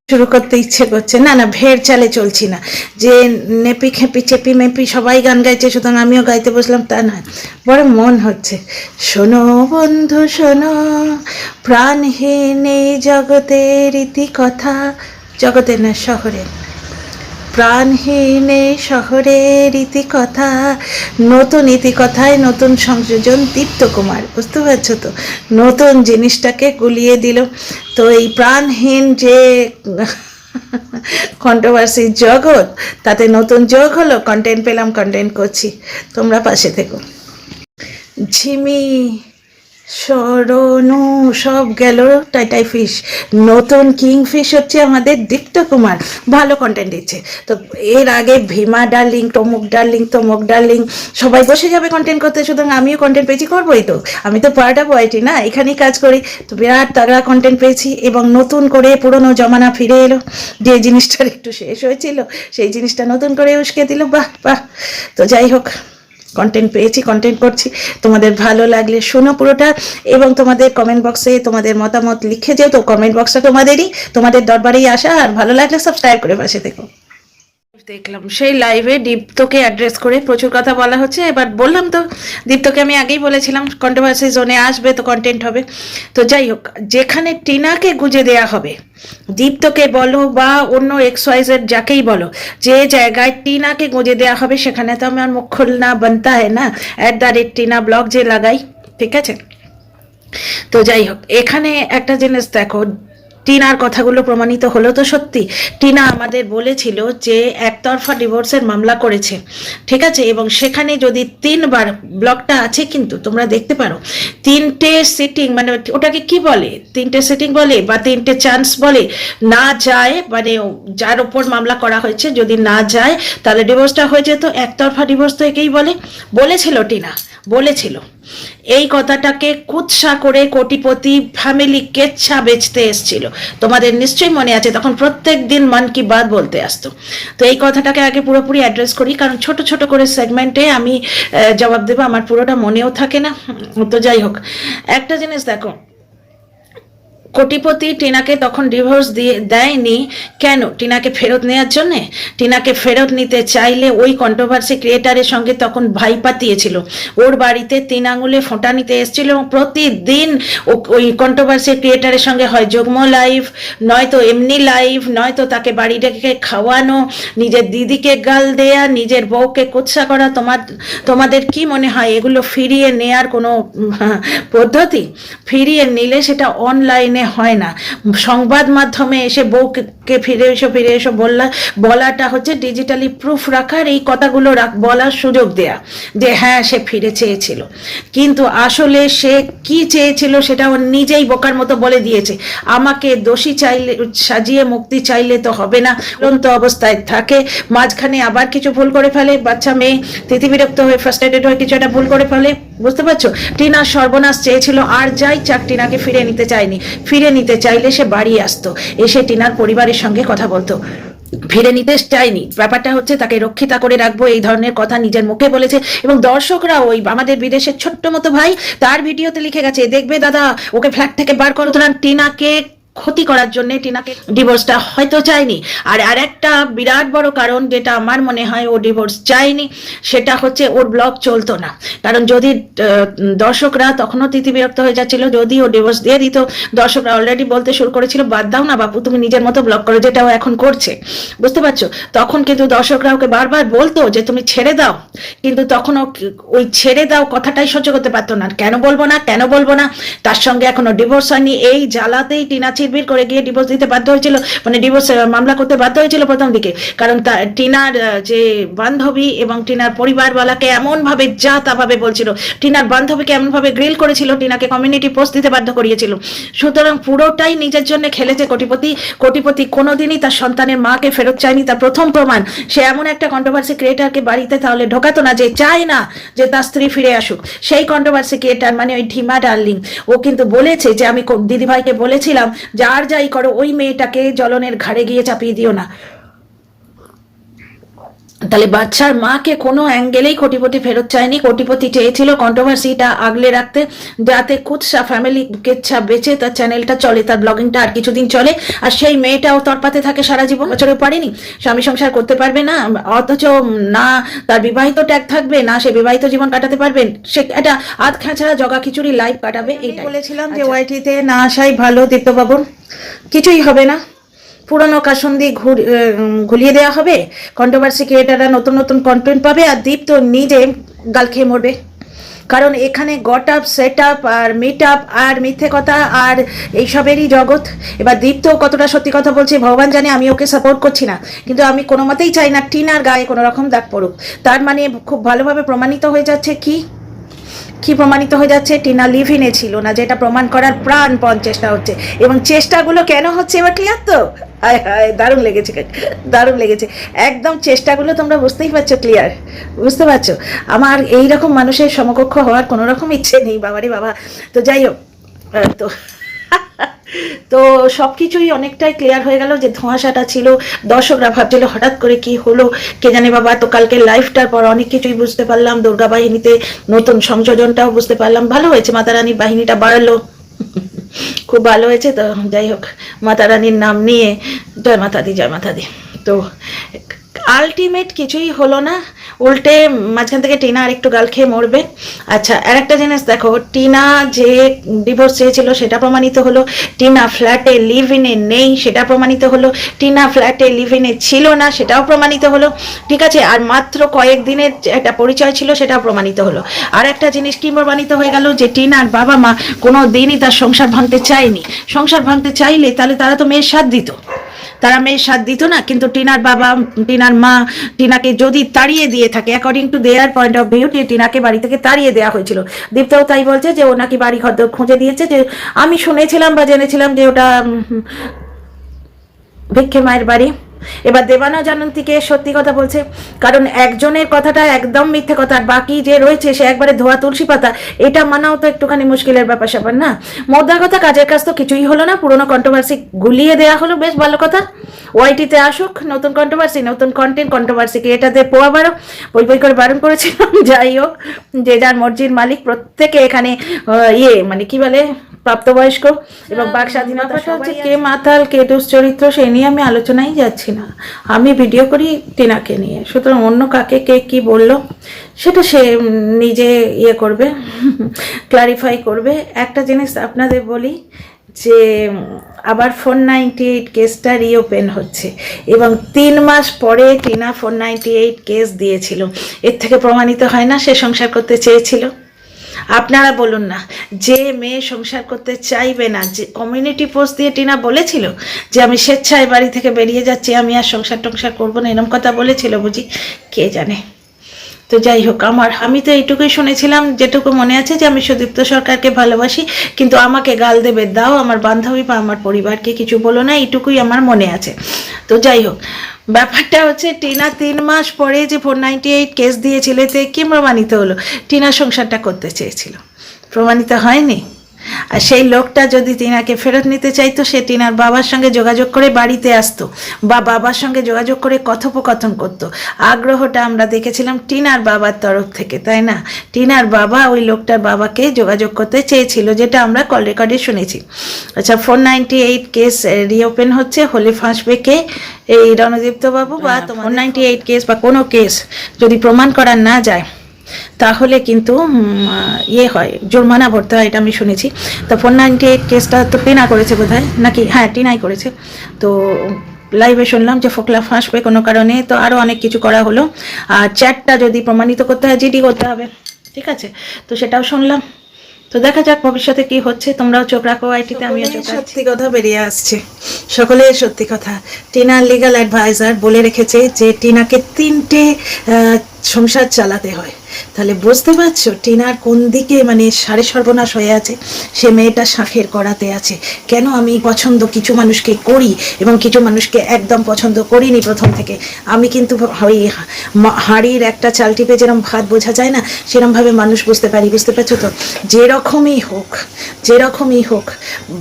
শুরু করতে ইচ্ছে করছে, না না ভেড় চালে চলছি না যে নেপি খেপি চেপি মেপি সবাই গান গাইছে সুতরাং আমিও গাইতে বসলাম, তা নয়। বড় মন হচ্ছে, শোনো বন্ধু শোনো, প্রাণহীন এই জগতের ইতি কথা, জগতের না শহরের, প্রাণহীন এই শহরের ইতিকথা, নতুন ইতিকথায় নতুন সংযোজন দীপ্ত কুমার, বুঝতে পারছো তো, নতুন জিনিসটাকে গুলিয়ে দিল। তো এই প্রাণহীন যে কন্ট্রোভার্সির জগৎ, তাতে নতুন যোগ হলো, কন্টেন্ট পেলাম, কন্টেন্ট করছি, তোমরা পাশে থেকো। ঝিমি সরনু সব গেল টাইটাই ফিশ, নতুন কিংফিশ হচ্ছে আমাদের দীপ্ত কুমার, ভালো কন্টেন্ট দিচ্ছে। তো এর আগে ভীমা ডার্লিং, তমুক ডার্লিং, তমুক ডার্লিং সবাই বসে যাবে কন্টেন্ট করতে, সুতরাং আমিও কন্টেন্ট পেয়েছি, করবোই তো, আমি তো পার্ট অফ ওয়াইটি না, এখানেই কাজ করি। তো বিরাট তাগড়া কন্টেন্ট পেয়েছি এবং নতুন করে পুরনো জমানা ফিরে এলো, যে জিনিসটার একটু শেষ হয়েছিল সেই জিনিসটা নতুন করে উস্কে দিল, বাহ বাহ। তো যাই হোক, কন্টেন্ট পেয়েছি, কন্টেন্ট করছি, তোমাদের ভালো লাগলে শোনো পুরোটা এবং তোমাদের কমেন্ট বক্সে তোমাদের মতামত লিখে যেও, তো কমেন্ট বক্সটা তোমাদেরই, তোমাদের দরবারেই আসা, আর ভালো লাগলে সাবস্ক্রাইব করে পাশে থেকো। দেখলাম সেই লাইভে দীপ্তকে অ্যাড্রেস করে প্রচুর কথা বলা হচ্ছে, এবার বললাম তো দীপ্তকে আমি আগেই বলেছিলাম কন্ট্রোভার্সি জোনে আসবে তো কন্টেন্ট হবে। তো যাই হোক, যেখানে টিনাকে গুজে দেয়া হবে, দীপ্তকে বলো বা অন্য এক্সওয়াইজেড যাকেই বলো, যে জায়গায় টিনাকে গুঁজে দেওয়া হবে সেখানে তো আমার মুখ খুলনা বানতা হয় না, @টিনা ব্লগ যে লাগাই, ঠিক আছে। তো যাই হোক, এখানে একটা জিনিস দেখো, টিনার কথাগুলো প্রমাণিত হলো তো সত্যি। টিনা আমাদের বলেছিল যে একতরফা ডিভোর্সের মামলা করেছে, ঠিক আছে, এবং সেখানে যদি 3বার, ব্লগটা আছে কিন্তু তোমরা দেখতে পারো, 3টে সিটিং, মানে ওটাকে কি বলে, 3টে সিটিং বলে বা 3টে চান্স বলে, না যায়, মানে যার ওপর মামলা করা হয়েছে যদি না যায় তাহলে ডিভোর্সটা হয়ে যেত, একতরফা ডিভোর্স তো একেই বলে, বলেছিল টিনা, বলেছিল। এই কথাটাকে কুৎসা করে কোটিপতি ফ্যামিলি কেচ্ছা বেচতে এসছিল, তোমাদের নিশ্চয়ই মনে আছে, তখন প্রত্যেক দিন মন কি বাত বলতে আসতো। তো এই কথাটাকে আগে পুরোপুরি অ্যাড্রেস করি, কারণ ছোট ছোট করে সেগমেন্টে আমি জবাব দেবো, আমার পুরোটা মনেও থাকে না। তো যাই হোক, একটা জিনিস দেখো, কোটিপতি টিনাকে তখন ডিভোর্স দিয়ে দেয়নি কেন, টিনাকে ফেরত নেওয়ার জন্যে। টিনাকে ফেরত নিতে চাইলে ওই কন্ট্রোভার্সি ক্রিয়েটারের সঙ্গে তখন ভাই পাতিয়েছিল, ওর বাড়িতে 3 আঙুলে ফোঁটা নিতে এসেছিল এবং প্রতিদিন ওই কন্ট্রোভার্সি ক্রিয়েটারের সঙ্গে হয় যুগ্ম লাইভ, নয়তো এমনি লাইভ, নয়তো তাকে বাড়ি ডেকে খাওয়ানো, নিজের দিদিকে গাল দেয়া, নিজের বউকে কুৎসা করা। তোমাদের কি মনে হয় এগুলো ফিরিয়ে নেয়ার কোনো পদ্ধতি? ফিরিয়ে নিলে সেটা অনলাইনে হয় না, সংবাদ মাধ্যমে এসে বউকে ফিরে এসো বলাটা হচ্ছে ডিজিটালি প্রুফ রাখার, এই কথাগুলো বলার সুযোগ দেয়া যে হ্যাঁ সে ফিরে চেয়েছিল, কিন্তু আসলে সে কি চেয়েছিল সেটা ও নিজেই বোকার মতো বলে দিয়েছে। আমাকে দোষী চাইলে সাজিয়ে মুক্তি চাইলে তো হবে না, চলন্ত অবস্থায় থাকে, মাঝখানে আবার কিছু ভুল করে ফেলে, বাচ্চা মেয়ে তিতিবিরক্ত হয়ে ফ্রাস্ট্রেটেড হয়ে কিছু একটা ভুল করে ফেলে, বুঝতে পারছো। টিনা সর্বনাশ চেয়েছিল, আর যাই চাক টিনাকে ফিরে নিতে চায়নি, ফিরে নিতে চাইলে সে বাড়ি আসতো, এসে টিনার পরিবারের সঙ্গে কথা বলতো, ফিরে নিতে চাইনি। ব্যাপারটা হচ্ছে তাকে রক্ষিতা করে রাখবো এই ধরনের কথা নিজের মুখে বলেছে, এবং দর্শকরা ওই আমাদের বিদেশের ছোট্ট মতো ভাই তার ভিডিওতে লিখে গেছে, দেখবে দাদা ওকে ফ্ল্যাট থেকে বার করো, সুতরাং টিনাকে ক্ষতি করার জন্য টিনাকে ডিভোর্সটা হয়তো চায়নি। আর আরেকটা বিরাট বড় কারণ যেটা আমার মনে হয় ও ডিভোর্স চায়নি, সেটা হচ্ছে ওর ব্লগ চলতো না, কারণ যদি দর্শকরা তখনও তিতিবিরক্ত হয়ে যাচ্ছিল, যদি ও ডিভোর্স দিয়ে দিত দর্শকরা অলরেডি বলতে শুরু করেছিল বাদ দাও না বাপু তুমি নিজের মতো ব্লগ করো, যেটাও এখন করছে, বুঝতে পারছো। তখন কিন্তু দর্শকরা ওকে বারবার বলতো যে তুমি ছেড়ে দাও, কিন্তু তখন ওই ছেড়ে দাও কথাটাই সহ্য করতে পারতো না, কেন বলবো না কেন বলবো না, তার সঙ্গে এখনো ডিভোর্স হয়নি, এই জ্বালাতেই টিনা চিরবির করে গিয়ে ডিভোর্স দিতে বাধ্য হয়েছিল, মানে ডিভোর্স মামলা করতে বাধ্য হয়েছিল প্রথম দিকে, কারণ টিনার যে বান্ধবী এবং টিনার পরিবারওয়ালাকে এমন ভাবে যা তা ভাবে বলছিল, টিনার বান্ধবীকে এমন ভাবে গ্রিল করেছিল, টিনাকে কমিউনিটি পোস্ট দিতে বাধ্য করিয়েছিল। সুতরাং পুরোটাই নিজের জন্য খেলেছে কোটিপতি। কোটিপতি কোনোদিনই তার সন্তানের মাকে ফেরত চায়নি, তার প্রথম প্রমাণ সে এমন একটা কন্ট্রোভার্সি ক্রিয়েটারকে বাড়িতে তাহলে ঢোকাতো না যে চায় না যে তার স্ত্রী ফিরে আসুক। সেই কন্ট্রোভার্সি ক্রিয়েটার মানে ওই ঢিমা ডার্লিং, ও কিন্তু বলেছে যে আমি দিদিভাইকে বলেছিলাম যে আর যাই করো ওই মেয়েটাকে জ্বলনের ঘাড়ে গিয়ে চাপিয়ে দিও না। তাহলে বাচ্চার মাকে কোনো অ্যাঙ্গেলেই কোটিপতি ফেরত চায়নি, কোটিপতি চেয়েছিল কন্ট্রোভার্সিটা আগলে রাখতে, যাতে কুৎসা ফ্যামিলি কেচ্ছা বেঁচে তার চ্যানেলটা চলে, তার ব্লগিংটা আর কিছুদিন চলে, আর সেই মেয়েটাও তরপাতে থাকে সারা জীবন। বছরে পারেনি, স্বামী সংসার করতে পারবে না, অথচ না তার বিবাহিত ট্যাগ থাকবে, না সে বিবাহিত জীবন কাটাতে পারবেন, সে একটা আধ খাঁচড়া জগা খিচুড়ি লাইফ কাটাবে। এইটা বলেছিলাম যে ওয়াইটিতে না আসাই ভালো দীপ্তবাবুর, কিছুই হবে না, পুরনো কাসুন্দি ঘুরিয়ে দেওয়া হবে, কন্ট্রোভার্সি ক্রিয়েটাররা নতুন নতুন কন্টেন্ট পাবে, আর দীপ তো নিজে গাল খেয়ে মরবে। কারণ এখানে গট আপ, সেট আপ আর মিট আপ আর মিথ্যে কথা আর এইসবেরই জগৎ। এবার দীপ তো কতটা সত্যি কথা বলছে ভগবান জানে, আমি ওকে সাপোর্ট করছি না, কিন্তু আমি কোনো মতেই চাই না টিনার গায়ে কোনো রকম দাগ পড়ুক। তার মানে খুব ভালোভাবে প্রমাণিত হয়ে যাচ্ছে কি প্রমাণিত হয়ে যাচ্ছে, টিনা লিভ ইনে ছিল না, যেটা প্রমাণ করার প্রাণপণ চেষ্টা হচ্ছে। এবং চেষ্টাগুলো কেন হচ্ছে এবার ক্লিয়ার তো? হায় হায়, দারুণ লেগেছে, দারুণ লেগেছে একদম। চেষ্টাগুলো তোমরা বুঝতেই পারছো, ক্লিয়ার বুঝতে পারছো। আমার এইরকম মানুষের সমকক্ষ হওয়ার কোনো রকম ইচ্ছে নেই, বাবারে বাবা। তো যাই হোক, তো তো সব কিছুই অনেকটাই ক্লিয়ার হয়ে গেল, যে ধোঁয়াশাটা ছিল, দর্শকরা ভাবছিল হঠাৎ করে কি হলো কে জানে বাবা। তো কালকে লাইভটার পর অনেক কিছুই বুঝতে পারলাম, দুর্গা বাহিনীতে নতুন সংযোজনটাও বুঝতে পারলাম, ভালো হয়েছে, মাতা রানীর বাহিনীটা বাড়ালো, খুব ভালো হয়েছে। তো যাই হোক, মাতা রানীর নাম নিয়ে জয় মাতা দি, জয় মাতা দি। তো আলটিমেট কিছুই হলো না, উল্টে মাঝখান থেকে টিনা আর একটু গাল খেয়ে মরবে। আচ্ছা, আর একটা জিনিস দেখো, টিনা যে ডিভোর্স চেয়েছিল সেটা প্রমাণিত হলো, টিনা ফ্ল্যাটে লিভ ইনে নেই সেটা প্রমাণিত হলো, টিনা ফ্ল্যাটে লিভ ইনে ছিল না সেটাও প্রমাণিত হলো, ঠিক আছে। আর মাত্র কয়েকদিনের একটা পরিচয় ছিল সেটাও প্রমাণিত হলো। আর একটা জিনিস কি প্রমাণিত হয়ে গেল, যে টিনার বাবা মা কোনো দিনই তার সংসার ভাঙতে চায়নি। সংসার ভাঙতে চাইলে তাহলে তারা তো মেয়ের সাথ দিত, তারা মেয়ের সাথ দিত না। কিন্তু টিনার বাবা, টিনার মা টিনাকে যদি তাড়িয়ে দিয়ে থাকে, according to their point of view, টিনাকে বাড়ি থেকে তাড়িয়ে দেওয়া হয়েছিল। দীপ্তও তাই বলছে যে ও নাকি বাড়ি ঘর খুঁজে দিয়েছে, যে আমি শুনেছিলাম বা জেনেছিলাম যে ওটা ভিক্ষে মায়ের বাড়ি। এবার দেবানা জানন্তীকে সত্যি কথা বলছে, কারণ একজনের কথাটা একদম মিথ্যে কথা, আর বাকি যে রয়েছে সে একবারে ধোয়া তুলসী পাতা, এটা মানাও তো একটুখানি মুশকিলের ব্যাপার স্যাপার না। মোদ্দা কথা, কাজের কাজ তো কিছুই হলো না, পুরোনো কন্ট্রোভার্সি গুলিয়ে দেওয়া হলো, বেশ ভালো কথা। ওয়াইটিতে আসুক নতুন কন্ট্রোভার্সি, নতুন কন্টেন্ট, কন্ট্রোভার্সি ক্রিয়েটারদের পোয়া বারো, বই করে বারণ করেছিলাম। যাই হোক, যে যার মর্জির মালিক, প্রত্যেকে এখানে মানে কি বলে, প্রাপ্তবয়স্ক এবং বাক স্বাধীনতা হচ্ছে। কে মাতাল কে দুশ্চরিত্র সে নিয়ে আমি আলোচনাই যাচ্ছি না, আমি ভিডিও করি টিনাকে নিয়ে। সুতরাং অন্য কাকে কে কি বললো সেটা সে নিজে করবে, ক্লারিফাই করবে। একটা জিনিস আপনাদের বলি, যে আবার 498 কেসটা রিওপেন হচ্ছে, এবং 3 মাস পরে টিনা 498 কেস দিয়েছিল। এর থেকে প্রমাণিত হয় না সে সংসার করতে চেয়েছিল? আপনারা বলুন না, যে মেয়ে সংসার করতে চাইবে না, যে কমিউনিটি পোস্ট দিয়ে টিনা বলেছিল যে আমি স্বেচ্ছায় বাড়ি থেকে বেরিয়ে যাচ্ছি, আমি আর সংসার টংসার করবো না, এরকম কথা বলেছিল বুঝি, কে জানে। তো যাই হোক, আমি তো এইটুকুই শুনেছিলাম, যেটুকু মনে আছে, যে আমি সুদীপ্ত সরকারকে ভালোবাসি, কিন্তু আমাকে গাল দেবে দাও, আমার বান্ধবী বা আমার পরিবারকে কিছু বলো না, এইটুকুই আমার মনে আছে। তো যাই হোক, ব্যাপারটা হচ্ছে টিনা 3 মাস পরে যে 498 কেস দিয়েছিল, এতে কি প্রমাণিত হলো? টিনা সংসারটা করতে চেয়েছিল, প্রমাণিত হয়নি। আর সেই লোকটা যদি টিনাকে ফেরত নিতে চাইতো, সে টিনার বাবার সঙ্গে যোগাযোগ করে বাড়িতে আসতো, বা বাবার সঙ্গে যোগাযোগ করে কথোপকথন করতো। আগ্রহটা আমরা দেখেছিলাম টিনার বাবার তরফ থেকে, তাই না? টিনার বাবা ওই লোকটার বাবাকে যোগাযোগ করতে চেয়েছিল, যেটা আমরা কল রেকর্ডে শুনেছি। আচ্ছা, 498 কেস রিওপেন হচ্ছে, হলে ফাঁসবে কে? এই রণদীপ্ত বাবু বা 498 কেস বা কোনো কেস যদি প্রমাণ করা না যায়, তাহলে কিন্তু হয়, জরিমানা ভরতে হয়, এটা আমি শুনেছি। তো 498 কেসটা তো টিনা করেছে বোধহয়, নাকি? হ্যাঁ, টিনাই করেছে। তো লাইভে শুনলাম যে ফোকলা ফাঁসবে কোনো কারণে, তো আরও অনেক কিছু করা হলো। আর চ্যাটটা যদি প্রমাণিত করতে হয়, জিডি করতে হবে, ঠিক আছে? তো সেটাও শুনলাম। তো দেখা যাক ভবিষ্যতে কি হচ্ছে, তোমরাও চোখ রাখো আইটিতে, আমিও চোখ রাখছি। সত্যি কথা বেরিয়ে আসছে, সকলে সত্যি কথা। টিনার লিগ্যাল অ্যাডভাইজার বলে রেখেছে যে টিনাকে 3টে সংসার চালাতে হয়। তাহলে বুঝতে পারছো টিনার কোন দিকে মানে সাড়ে সর্বনাশ হয়ে আছে। সে মেয়েটা শাঁখের করাতে আছে। কেন আমি পছন্দ কিছু মানুষকে করি এবং কিছু মানুষকে একদম পছন্দ করিনি প্রথম থেকে। আমি কিন্তু ওই হাঁড়ির একটা চাল টিপে যেরকম ভাত বোঝা যায় না, সেরকমভাবে মানুষ বুঝতে পারি। বুঝতে পারছো তো? যেরকমই হোক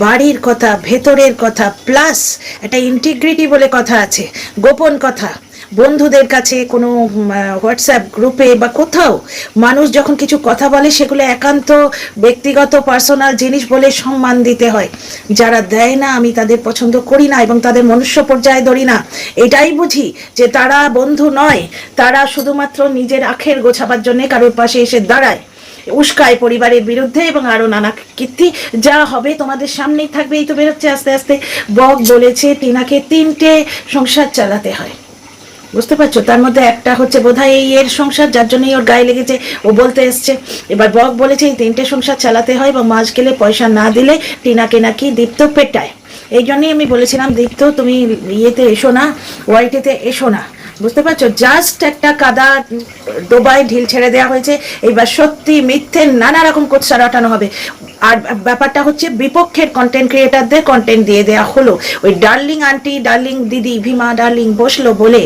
বাড়ির কথা, ভেতরের কথা, প্লাস একটা ইন্টিগ্রিটি বলে কথা আছে, গোপন কথা, বন্ধুদের কাছে, কোনো হোয়াটসঅ্যাপ গ্রুপে বা কোথাও মানুষ যখন কিছু কথা বলে সেগুলো একান্ত ব্যক্তিগত পার্সোনাল জিনিস বলে সম্মান দিতে হয়। যারা দেয় না আমি তাদের পছন্দ করি না এবং তাদের মনুষ্য পর্যায়ে ধরি না। এটাই বুঝি যে তারা বন্ধু নয়, তারা শুধুমাত্র নিজের আখের গোছাবার জন্যে কারোর পাশে এসে দাঁড়ায়, উস্কায় পরিবারের বিরুদ্ধে এবং আরো নানা কীর্তি। যা হবে তোমাদের সামনেই থাকবে, এই তো বেরোচ্ছে আস্তে আস্তে। বক বলেছে টিনাকে 3টে সংসার চালাতে হয়, বুঝতে পারছো? তার মধ্যে একটা হচ্ছে বোধহয় এই এর সংসার, যার জন্যই ওর গায়ে লেগেছে, ও বলতে এসছে। এবার বক বলেছে এই 3টে সংসার চালাতে হয় এবং মাস গেলে পয়সা না দিলে টিনাকে নাকি দীপ্ত পেটায়। এই জন্যই আমি বলেছিলাম দীপ্ত তুমি ইয়েতে এসো না, ওয়াইটিতে এসো না, বুঝতে পারছো? জাস্ট একটা কাদা ডোবায় ঢিল ছেড়ে দেওয়া হয়েছে, এবার সত্যি মিথ্যে নানা রকম কোৎসা রটানো হবে। আর ব্যাপারটা হচ্ছে বিপক্ষের কন্টেন্ট ক্রিয়েটারদের কন্টেন্ট দিয়ে দেওয়া হলো। ওই ডার্লিং আন্টি, ডার্লিং দিদি, ভীমা ডার্লিং বসলো বলে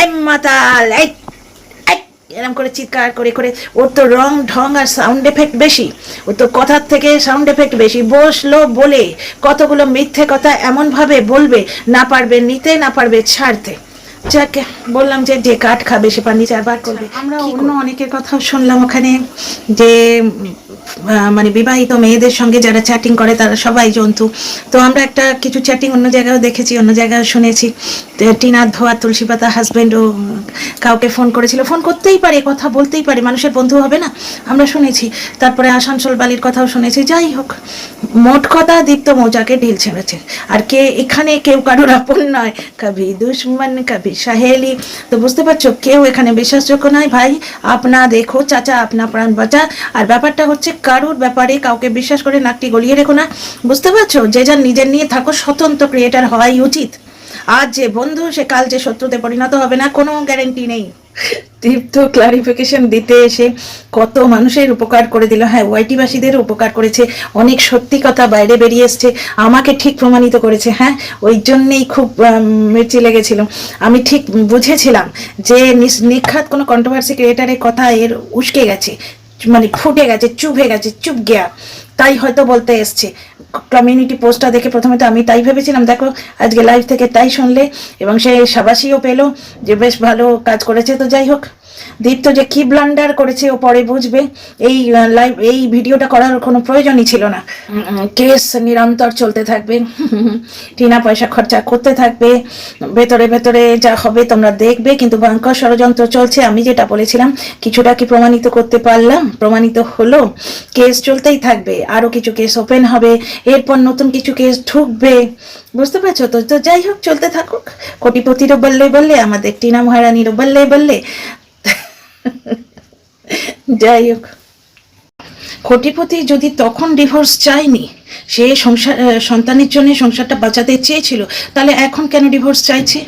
এই মাতাল এই এরকম করে চিৎকার করে করে, ওর তো রং ঢং আর সাউন্ড এফেক্ট বেশি, ওর তো কথার থেকে সাউন্ড এফেক্ট বেশি। বসলো বলে কতগুলো মিথ্যে কথা এমনভাবে বলবে, না পারবে নিতে না পারবে ছাড়তে। যাকে বললাম যে কাঠ খাবে সে পানি চারবার করবে। আমরা অন্য অনেকের কথাও শুনলাম ওখানে, যে মানে বিবাহিত মেয়েদের সঙ্গে যারা চ্যাটিং করে তারা সবাই জন্তু। তো আমরা একটা কিছু চ্যাটিং অন্য জায়গায়ও দেখেছি, অন্য জায়গায় শুনেছি। টিনার ধোয়া তুলসী পাতা হাজব্যান্ডও কাউকে ফোন করেছিল, ফোন করতেই পারে, কথা বলতেই পারে, মানুষের বন্ধু হবে না, আমরা শুনেছি। তারপরে আসানসোল বালির কথাও শুনেছি। যাই হোক, মোট কথা দীপ্ত মৌজাকে ঢিল ছেড়েছে। আর কে এখানে কেউ কারোর আপন নয়, কবি দুশ্মন কবি সাহেলি। তো বুঝতে পারছো, কেউ এখানে বিশ্বাসযোগ্য নয়। ভাই আপনা দেখো চাচা, আপনা প্রাণ বাঁচা। আর ব্যাপারটা হচ্ছে কারোর ব্যাপারে কাউকে বিশ্বাস করে নাকটি গলিয়ে রেখো না, বুঝতে পারছো? যে যার নিজের নিয়ে থাকো, স্বতন্ত্র ক্রিয়েটার হওয়াই উচিত। আজ যে বন্ধু সে কাল যে শত্রুতে পরিণত হবে না, কোনো গ্যারেন্টি নেই। দীপ্ত ক্লারিফিকেশন দিতে এসে কত মানুষের উপকার করে দিল। হ্যাঁ, ওয়াইটিবাসীদের উপকার করেছে, অনেক সত্যি কথা বাইরে বেরিয়ে এসছে, আমাকে ঠিক প্রমাণিত করেছে। হ্যাঁ, ওই জন্যেই খুব মির্চি লেগেছিল। আমি ঠিক বুঝেছিলাম যে নিখাত কোনো কন্ট্রোভার্সি ক্রিয়েটারের কথা এর উস্কে গেছে, মানে ফুটে গেছে, চুভে গেছে, চুপ গিয়া, তাই হয়তো বলতে এসছে। কমিউনিটি পোস্টটা দেখে প্রথমে তো আমি তাই ভেবেছিলাম, দেখো আজকে লাইভ থেকে তাই শুনলে এবং সে সাবাসিও পেলো যে বেশ ভালো কাজ করেছে। তো যাই হোক, দীপ্ত যে কি ব্লান্ডার করেছে ও পরে বুঝবে। এই লাইভ এই ভিডিওটা করার কোনো প্রয়োজনই ছিল না। কেস নিরন্তর চলতে থাকবে, টিনা পয়সা খরচা করতে থাকবে, ভেতরে ভেতরে যা হবে তোমরা দেখবে। কিন্তু ভয়ঙ্কর ষড়যন্ত্র চলছে। আমি যেটা বলেছিলাম কিছুটা কি প্রমাণিত করতে পারলাম, প্রমাণিত হলো। কেস চলতেই থাকবে, আরো কিছু কেস ওপেন হবে, এরপর নতুন কিছু কেস ঢুকবে, বুঝতে পারছো? তো তো যাই হোক, চলতে থাকুক। কোটিপতিরও বললে বললে, আমাদের টিনা মহারানীরও বললে বললে। যাই হোক, কোটিপতি যদি তখন ডিভোর্স চায়নি, সে সংসার সন্তানের জন্য সংসারটা বাঁচাতে চেয়েছিল, তাহলে এখন কেন ডিভোর্স চাইছে?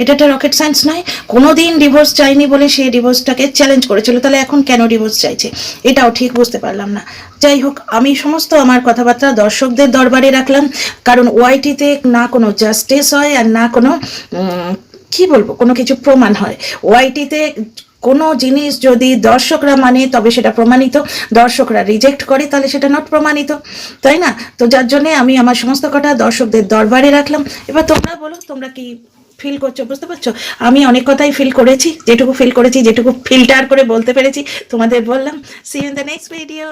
এটা একটা রকেট সায়েন্স নয়। কোনোদিন ডিভোর্স চাইনি বলে সে ডিভোর্সটাকে চ্যালেঞ্জ করেছিল, তাহলে এখন কেন ডিভোর্স চাইছে? এটাও ঠিক বুঝতে পারলাম না। যাই হোক, আমি সমস্ত আমার কথাবার্তা দর্শকদের দরবারে রাখলাম, কারণ ওয়াইটিতে না কোনো জাস্টিস হয় আর না কোনো কি বলবো, কোনো কিছু প্রমাণ হয়। ওয়াইটিতে কোনো জিনিস যদি দর্শকরা মানে তবে সেটা প্রমাণিত, দর্শকরা রিজেক্ট করে তাহলে সেটা নট প্রমাণিত, তাই না? তো যার জন্যে আমি আমার সমস্ত কথা দর্শকদের দরবারে রাখলাম। এবার তোমরা বলো, তোমরা কি ফিল করছো? বুঝতে পারছো, আমি অনেক কথাই ফিল করেছি, যেটুকু ফিল করেছি, যেটুকু ফিল্টার করে বলতে পেরেছি তোমাদের বললাম। See you in the next video.